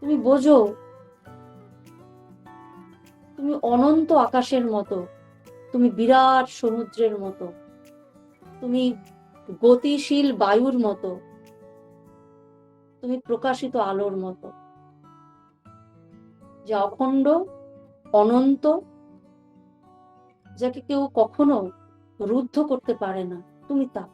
তুমি বোঝো তুমি অনন্ত আকাশের মতো, তুমি বিরাট সমুদ্রের মতো, তুমি গতিশীল বায়ুর মতো, তুমি প্রকাশিত আলোর মতো, যা অখণ্ড অনন্ত, যাকে কেউ কখনো রুদ্ধ করতে পারে না, তুমি তা।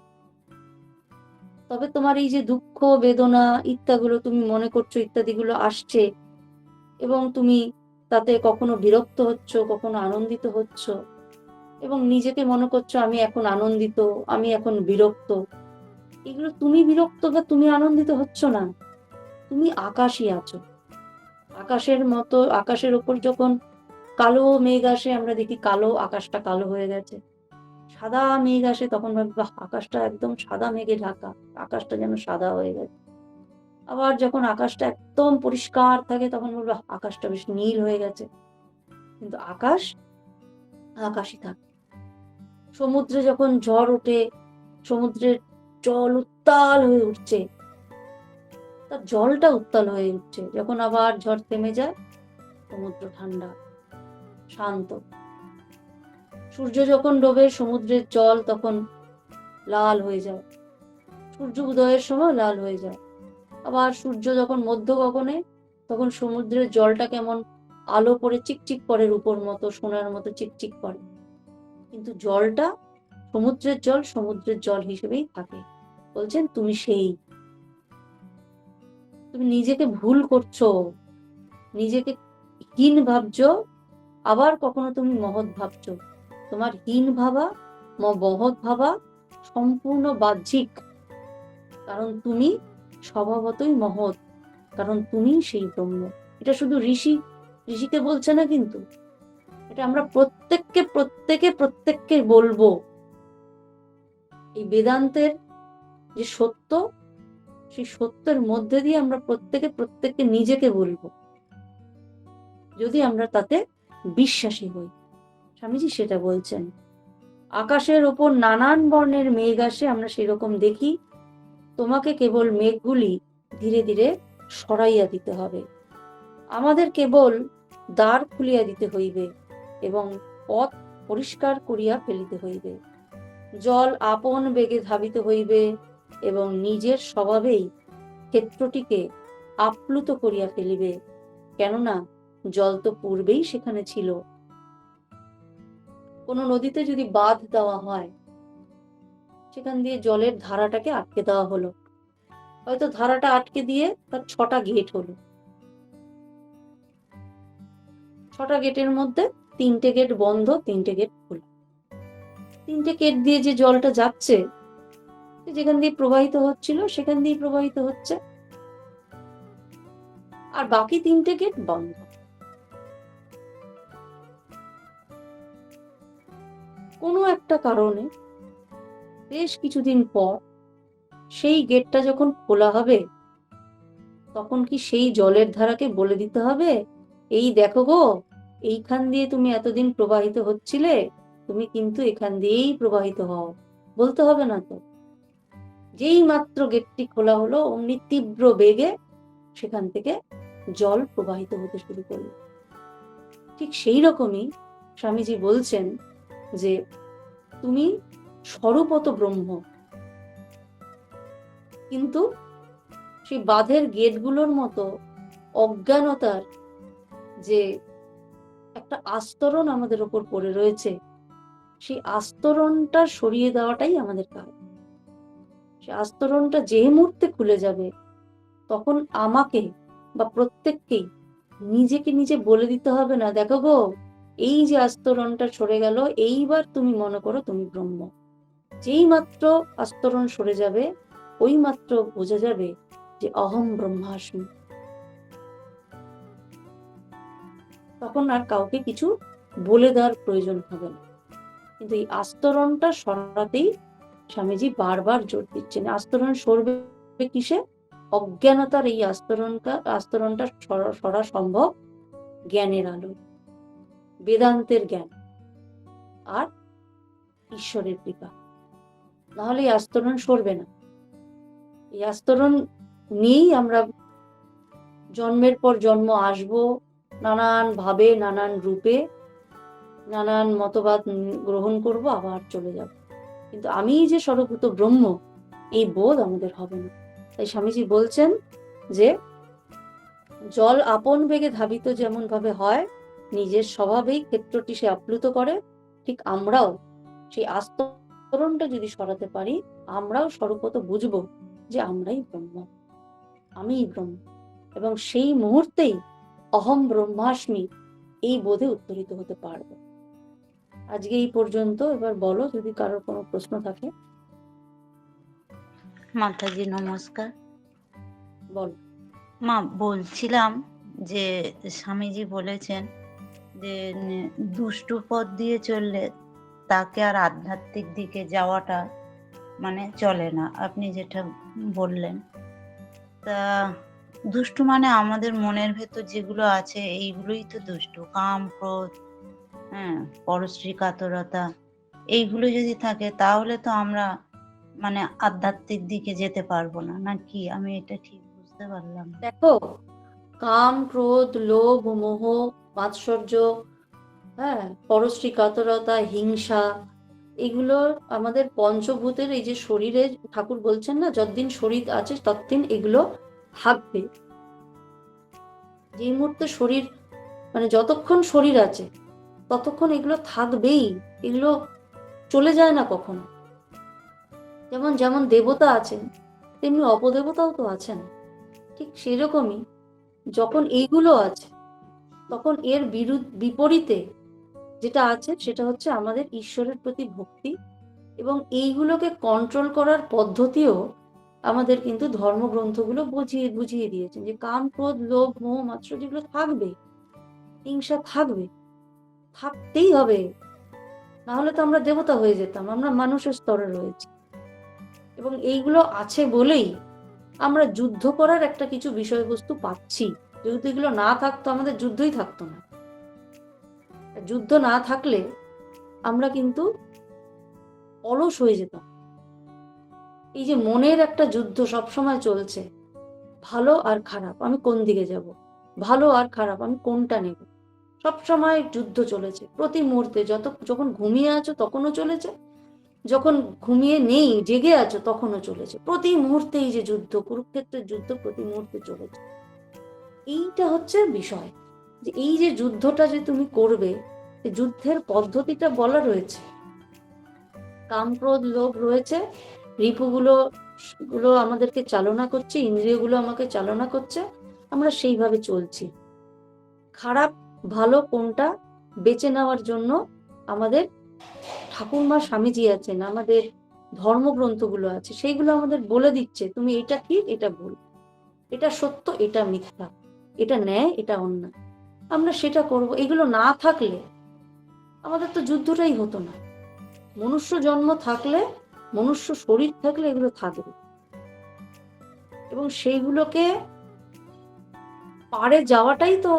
তবে তোমার এই যে দুঃখ বেদনা ইত্যাদিগুলো তুমি মনে করছো, ইত্যাদিগুলো আসছে, এবং তুমি তাতে কখনো বিরক্ত হচ্ছ, কখনো আনন্দিত হচ্ছ, এবং নিজেকে মনে করছো আমি এখন আনন্দিত, আমি এখন বিরক্ত। এগুলো তুমি বিরক্ত বা তুমি আনন্দিত হচ্ছ না, তুমি আকাশই আছো। আকাশের মতো, আকাশের ওপর যখন কালো মেঘ আসে, আমরা দেখি কালো আকাশটা কালো হয়ে গেছে, সাদা মেঘ আসে, তখন ভাবি বাহ, আকাশটা একদম সাদা মেঘে ঢাকা, আকাশটা যেন সাদা হয়ে গেছে। আবার যখন আকাশটা একদম পরিষ্কার থাকে, তখন বলবো আকাশটা বেশ নীল হয়ে গেছে। কিন্তু আকাশ আকাশই থাকে। সমুদ্রে যখন ঝড় ওঠে, সমুদ্রের জল উত্তাল হয়ে উঠছে, তার জলটা উত্তাল হয়ে উঠছে, যখন আবার ঝড় থেমে যায়, সমুদ্র ঠান্ডা শান্ত। সূর্য যখন ডোবে, সমুদ্রের জল তখন লাল হয়ে যায়, সূর্য উদয়ের সময় লাল হয়ে যায়। আবার সূর্য যখন মধ্য গগনে, তখন সমুদ্রের জলটা কেমন আলো করে চিকচিক করে, রূপোর মতো সোনার মতো চিকচিক করে। কিন্তু জলটা সমুদ্রের জল সমুদ্রের জল হিসেবেই থাকে। বলছেন তুমি সেই, তুমি নিজেকে ভুল করছো, নিজেকে হীন ভাবছো, আবার কখনো তুমি মহৎ ভাবছো। তোমার হীন ভাবা মহৎ ভাবা সম্পূর্ণ বাহ্যিক, কারণ তুমি স্বভাবতই মহৎ, কারণ তুমি সেই ব্রহ্ম। এটা শুধু ঋষিকে বলছে না, কিন্তু এটা আমরা প্রত্যেককে বলবো। এই বেদান্তের যে সত্য, সেই সত্যের মধ্যে দিয়ে আমরা প্রত্যেককে নিজেকে বলবো, যদি আমরা তাতে বিশ্বাসী হই। স্বামীজি সেটা বলছেন। আকাশের ওপর নানান বর্ণের মেঘ আসে, আমরা সেরকম দেখি। তোমাকে কেবল মেঘগুলি ধীরে ধীরে সরাইয়া দিতে হবে। আমাদের কেবল দ্বার খুলিয়া দিতে হইবে এবং পথ পরিষ্কার করিয়া ফেলিতে হইবে। জল আপন বেগে ধাবিত হইবে এবং নিজের স্বভাবেই ক্ষেত্রটিকে আপ্লুত করিয়া ফেলিবে, কেননা জল তো পূর্বেই সেখানে ছিল। কোনো নদীতে যদি বাঁধ দেওয়া হয়, সেখান দিয়ে জলের ধারাটাকে আটকে দেওয়া হলো, হয়তো ধারাটা আটকে দিয়ে তার 6টা গেট হলো, 6টা গেটের মধ্যে 3টে গেট বন্ধ, 3টে গেট খোলা। 3টে গেট দিয়ে যে জলটা যাচ্ছে, যেখান দিয়ে প্রবাহিত হচ্ছিল সেখান দিয়ে প্রবাহিত হচ্ছে, আর বাকি 3টে গেট বন্ধ। কোনো একটা কারণে বেশ কিছুদিন পর সেই গেটটা যখন খোলা হবে, তখন কি সেই জলের ধারাকে বলে দিতে হবে, এই দেখো গো, এইখান দিয়ে তুমি এতদিন প্রবাহিত হচ্ছিলে, তুমি কিন্তু এখান দিয়েই প্রবাহিত হও? বলতে হবে না তো। যেই মাত্র গেটটি খোলা হলো, অমনি তীব্র বেগে সেখান থেকে জল প্রবাহিত হতে শুরু করলো। ঠিক সেই রকমই স্বামীজি বলছেন যে তুমি স্বরূপত ব্রহ্ম, কিন্তু সেই বাঁধের গেটগুলোর মতো অজ্ঞানতার যে একটা আস্তরণ আমাদের ওপর পড়ে রয়েছে, সেই আস্তরণটা সরিয়ে দেওয়াটাই আমাদের কাজ। সেই আস্তরণটা যে মুহূর্তে খুলে যাবে, তখন আমাকে বা প্রত্যেককেই নিজেকে নিজে বলে দিতে হবে না, দেখো গো, এই যে আস্তরণটা সরে গেল, এইবার তুমি মনে করো তুমি ব্রহ্ম। যেই মাত্র আস্তরণ সরে যাবে, ওই মাত্র বোঝা যাবে যে অহম ব্রহ্মাস্মি। তখন আর কাউকে কিছু বলে দেওয়ার প্রয়োজন হবে না। কিন্তু এই আস্তরণটা সরাতেই স্বামীজি বারবার জোর দিচ্ছেন। আস্তরণ সরবে কিসে? অজ্ঞানতার এই আস্তরণটা সরা সম্ভব জ্ঞানের আলো, বেদান্তের জ্ঞান আর ঈশ্বরের কৃপা। নাহলে এই আস্তরণ সরবে না। এই আস্তরণ নিয়েই আমরা জন্মের পর জন্ম আসব, নানান ভাবে, নানান রূপে, নানান মতবাদ গ্রহণ করব, আবার চলে যাব। কিন্তু আমি যে স্বরূপত ব্রহ্ম, এই বোধ আমাদের হবে না। তাই স্বামীজি বলছেন যে জল আপন বেগে ধাবিত যেমন ভাবে হয়, নিজের স্বভাবেই ক্ষেত্রটি সে আপ্লুত করে, ঠিক আমরাও সেই আস্তরণটা যদি সরাতে পারি, আমরাও স্বরূপত বুঝবো যে আমরাই ব্রহ্ম, আমিই ব্রহ্ম। এবং সেই মুহূর্তেই অহম ব্রহ্মাস্মি এই বোধে উত্তরিত হতে পারবো। আজকে এই পর্যন্ত। এবার বলো যদি কারোর কোনো প্রশ্ন থাকে। মাতাজি নমস্কার। বল। মা, বলছিলাম যে স্বামীজি বলেছেন যে দুষ্টু পথ দিয়ে চললে তাকে আর আধ্যাত্মিক দিকে যাওয়াটা মানে চলে না, আপনি যেটা বললেন। তা দুষ্টু মানে আমাদের মনের ভেতর যেগুলো আছে এইগুলোই তো দুষ্টু, কাম, ক্রোধ, পরশ্রী কাতরতা, এইগুলো যদি থাকে তাহলে তো আমরা মানে আধ্যাত্মিক দিকে যেতে পারবো না, নাকি? আমি এটা ঠিক বুঝতে পারলাম? দেখো, কাম, ক্রোধ, লোভ, মোহ, মাৎসর্য, পরশ্রী কাতরতা, হিংসা, এগুলো আমাদের পঞ্চভূতের এই যে শরীরে, ঠাকুর বলছেন না, যতদিন শরীর আছে ততদিন এগুলো থাকবে। যে মুহূর্তে শরীর, মানে যতক্ষণ শরীর আছে ততক্ষণ এগুলো থাকবেই, এগুলো চলে যায় না কখনো। যেমন যেমন দেবতা আছেন, তেমনি অপদেবতাও তো আছেন। ঠিক সেরকমই যখন এইগুলো আছে, তখন এর বিপরীতে যেটা আছে সেটা হচ্ছে আমাদের ঈশ্বরের প্রতি ভক্তি। এবং এইগুলোকে কন্ট্রোল করার পদ্ধতিও আমাদের কিন্তু ধর্মগ্রন্থগুলো বুঝিয়ে বুঝিয়ে দিয়েছেন, যে কাম, ক্রোধ, লোভ, মোহ, মাৎসর্য যেগুলো থাকবে, হিংসা থাকবে, থাকতেই হবে। না হলে তো আমরা দেবতা হয়ে যেতাম, আমরা মানুষের স্তরে রয়েছি। এবং এইগুলো আছে বলেই আমরা যুদ্ধ করার একটা কিছু বিষয়বস্তু পাচ্ছি। যদি এগুলো না থাকতো, আমাদের যুদ্ধই থাকতো না। যুদ্ধ না থাকলে আমরা কিন্তু অলস হয়ে যেতাম। এই যে মনের একটা যুদ্ধ সবসময় চলছে, ভালো আর খারাপ, আমি কোন দিকে যাব, ভালো আর খারাপ আমি কোনটা নেব, সবসময় যুদ্ধ চলেছে প্রতি মুহূর্তে। যখন ঘুমিয়ে আছো তখনও চলেছে, যখন ঘুমিয়ে নেই জেগে আছো তখনও চলেছে, প্রতি মুহূর্তে এই যে যুদ্ধ, কুরুক্ষেত্রের যুদ্ধ প্রতি মুহূর্তে চলেছে। এইটা হচ্ছে বিষয়, যে এই যে যুদ্ধটা যে তুমি করবে, যুদ্ধের পদ্ধতিটা বলা রয়েছে। কাম ক্রোধ লোভ রয়েছে, রিপুগুলো গুলো আমাদেরকে চালনা করছে, ইন্দ্রিয়গুলো আমাকে চালনা করছে, আমরা সেইভাবে চলছি। খারাপ ভালো কোনটা বেছে নেওয়ার জন্য আমাদের ঠাকুরমা স্বামীজি আছেন, আমাদের ধর্মগ্রন্থগুলো আছে, সেইগুলো আমাদের বলে দিচ্ছে তুমি এটা ঠিক এটা ভুল, এটা সত্য এটা মিথ্যা, এটা ন্যায় এটা অন্যায়, আমরা সেটা করব। এগুলো না থাকলে আমাদের তো যুদ্ধটাই হতো না। মনুষ্য জন্ম থাকলে, মনুষ্য শরীর থাকলে এগুলো থাকবে, এবং সেইগুলোকে পারে যাওয়াটাই তো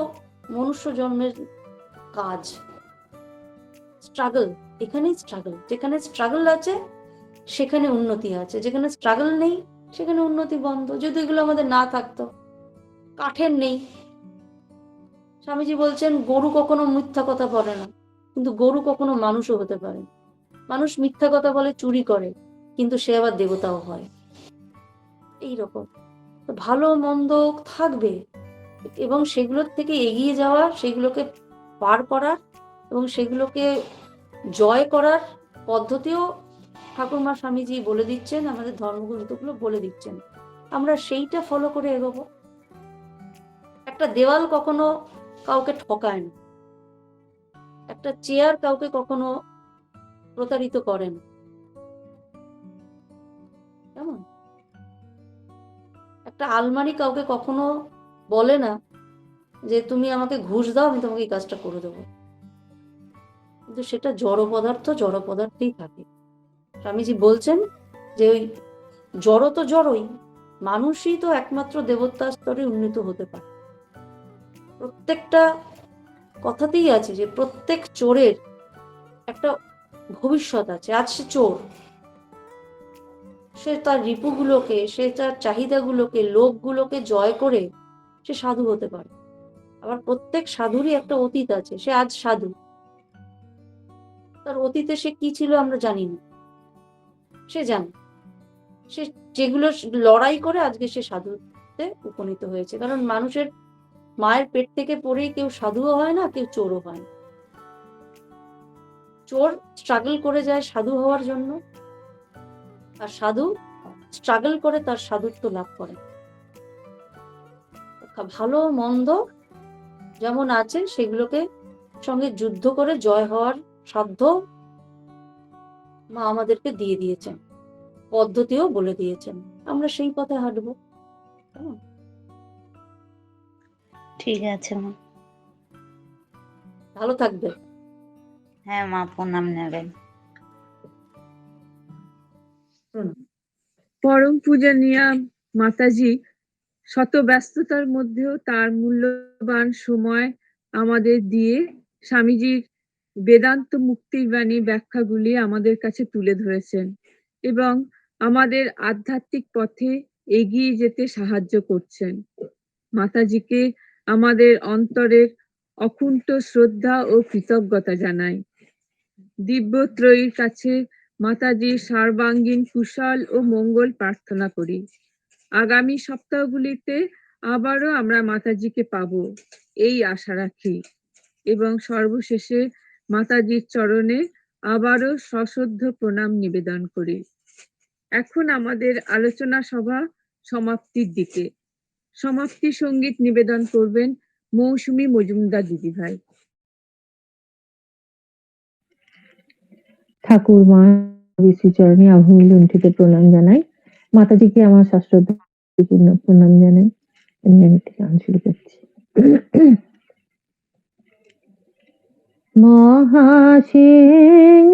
মনুষ্য জন্মের কাজ। স্ট্রাগল, এখানেই স্ট্রাগল, যেখানে স্ট্রাগল আছে সেখানে উন্নতি আছে, যেখানে স্ট্রাগল নেই সেখানে উন্নতি বন্ধ। যদি এগুলো আমাদের না থাকতো, কাঠের নেই, স্বামীজি বলছেন গরু কখনো মিথ্যা কথা বলে না, কিন্তু গরু কখনো মানুষও হতে পারে। মানুষ মিথ্যা কথা বলে, চুরি করে, কিন্তু সে আবার দেবতাও হয়। এইরকম ভালো মন্দ থাকবে, এবং সেগুলোর থেকে এগিয়ে যাওয়া, সেগুলোকে পার করার এবং সেগুলোকে জয় করার পদ্ধতিও ঠাকুরমা স্বামীজি বলে দিচ্ছেন, আমাদের ধর্মগ্রন্থগুলো বলে দিচ্ছেন। আমরা সেইটা ফলো করে এগোবো। একটা দেওয়াল কখনো কাউকে ঠকায় না, একটা চেয়ার কাউকে কখনো প্রতারিত করে না, কেমন একটা আলমারি কাউকে কখনো বলে না যে তুমি আমাকে ঘুষ দাও আমি তোমাকে এই কাজটা করে দেবো, কিন্তু সেটা জড় পদার্থ, জড় পদার্থেই থাকে। স্বামীজি বলছেন যে ওই জড় তো জড়ই, মানুষই তো একমাত্র দেবতা স্তরে উন্নীত হতে পারে। প্রত্যেকটা কথাতেই আছে যে প্রত্যেক চোরের একটা ভবিষ্যৎ আছে। আজ সে চোর, সে তার রিপুগুলোকে, সে তার চাহিদাগুলোকে, লোভগুলোকে জয় করে সে সাধু হতে পারে। আবার প্রত্যেক সাধুরই একটা অতীত আছে, সে আজ সাধু, তার অতীতে সে কি ছিল আমরা জানি না, সে জানে সে যেগুলো লড়াই করে আজকে সে সাধুতে উপনীত হয়েছে। কারণ মানুষের মায়ের পেট থেকে পড়েই কেউ সাধুও হয় না, কেউ চোরও হয় না। চোর স্ট্রাগল করে যায় সাধু হওয়ার জন্য, আর সাধু স্ট্রাগল করে তার সাধুত্ব লাভ করে। ভালো মন্দ যেমন আছে সেগুলোকে সঙ্গে যুদ্ধ করে জয় হওয়ার সাধ্য মা আমাদেরকে দিয়ে দিয়েছেন, পদ্ধতিও বলে দিয়েছেন, আমরা সেই পথে হাঁটবো। ঠিক আছে মা। ভালো থাকবে। হ্যাঁ মা, প্রণাম নেবেন। পরম পূজনীয়া মাতাজি শত ব্যস্ততার মধ্যেও তার মূল্যবান সময় আমাদের দিয়ে স্বামীজির বেদান্ত মুক্তির বাণী ব্যাখ্যাগুলি আমাদের কাছে তুলে ধরেছেন এবং আমাদের আধ্যাত্মিক পথে এগিয়ে যেতে সাহায্য করছেন। মাতাজিকে আমাদের অন্তরের অকুণ্ঠ শ্রদ্ধা ও কৃতজ্ঞতা জানাই। দিব্যত্রয়ীর কাছে মাতাজির সর্বাঙ্গীন কুশল ও মঙ্গল প্রার্থনা করি। আগামী সপ্তাহগুলিতে আবারও আমরা মাতাজিকে পাবো এই আশা রাখি, এবং সর্বশেষে মাতাজির চরণে আবারও সশ্রদ্ধ প্রণাম নিবেদন করি। এখন আমাদের আলোচনা সভা সমাপ্তির দিকে। সমাপ্তি সঙ্গীত নিবেদন করবেন মৌসুমী মজুমদার দিদিভাই। ঠাকুরমা শ্রীচরণে আভূমি লুণ্ঠিত প্রণাম জানাই। মাতাজিকে আমার শাস্ত্রপূর্ণ প্রণাম জানাই। আমি একটি গান শুরু করছি।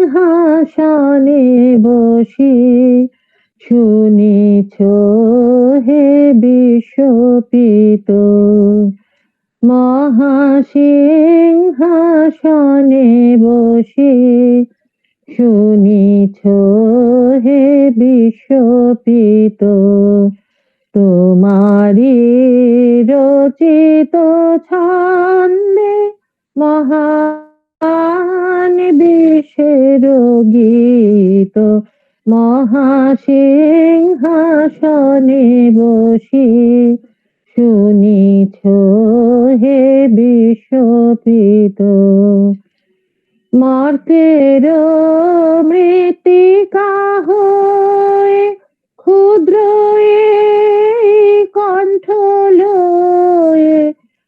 মহাসিংহাসনে বসি শুনেছ হে বিশ্বপিত, মহাসিংহাসনে বসে শুনিছ হে বিশ্বপিত তোমারি রচিত ছন্দে মহান বিশ্বের গীত মহাসিংহাসনে বসি শুনিছ হে বিশ্বপিত মর্তের মৃত্তিকা হয়ে ক্ষুদ্র এই কণ্ঠ লয়ে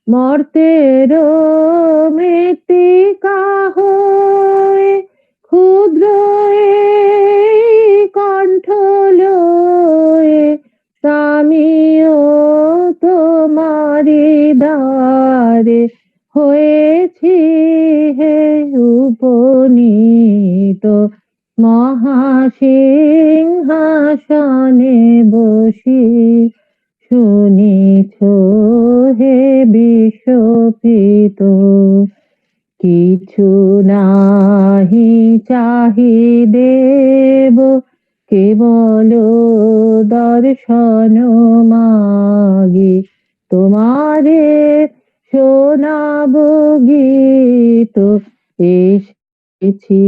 মর্তের মৃত্তিকা হয়ে ক্ষুদ্র এই কণ্ঠ লয়ে আমিও তোমারি দ্বারে হয়েছি হে উপনীত মহাসিংহাসনে বসি শুনিছ হে বিশ্বপিত কিছু নাহি চাহি দেব কেবল দর্শন মাগি তোমারে শোনাব গীত এসেছি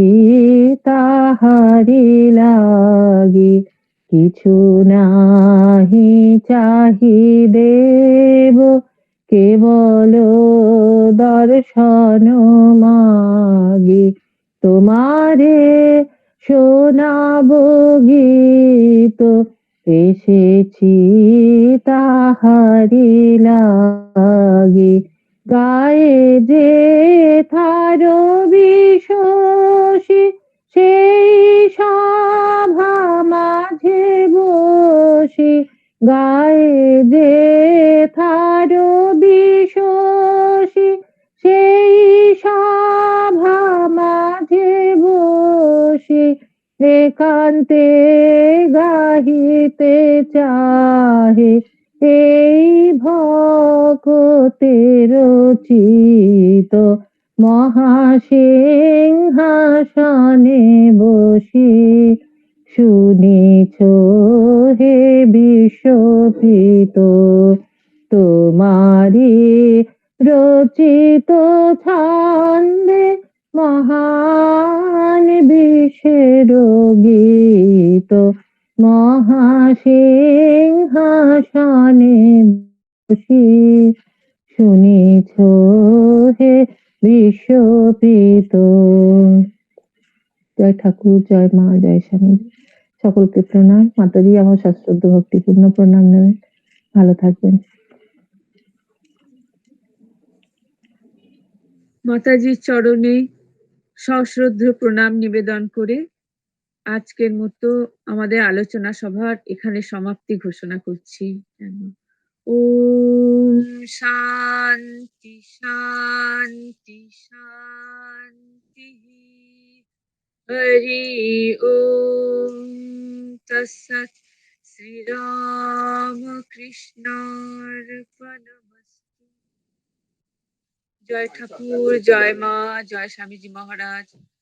তাহারি লাগি কিছু নাহি চাহি দেব কেবল দর্শন মাগি তোমারে শোনাব গীত এসেছি তাহারি লাগি গায়ে যে থার বিশ্বসী সেই সভা মাঝে বসি গায়ে যে থার বিশ্বসী সেই সভা মাঝে বসি একান্তে গাহিতে চাহে এই ভকতের রচিত মহাসিংহাসনে বসি শুনিছ হে বিশ্বপিত তোমারি রচিত ছন্দে মহান বিশ্বের গীত মহাসিংহাসনে বসি শুনিছ হে বিশ্বপিত জয় ঠাকুর, জয় মা, জয় স্বামী। সকলকে প্রণাম। মাতাজি আমার শাস্ত্রোক্ত ভক্তিপূর্ণ প্রণাম নেবেন। ভালো থাকবেন। মাতাজির চরণে সশ্রদ্ধ প্রণাম নিবেদন করে আজকের মতো আমাদের আলোচনা সভার এখানে সমাপ্তি ঘোষণা করছি। ওম শান্তি শান্তি শান্তি। হরি ওম তৎসৎ। শ্রীরাম কৃষ্ণার্পণমস্তু। জয় ঠাকুর, জয় মা, জয় স্বামীজি মহারাজ।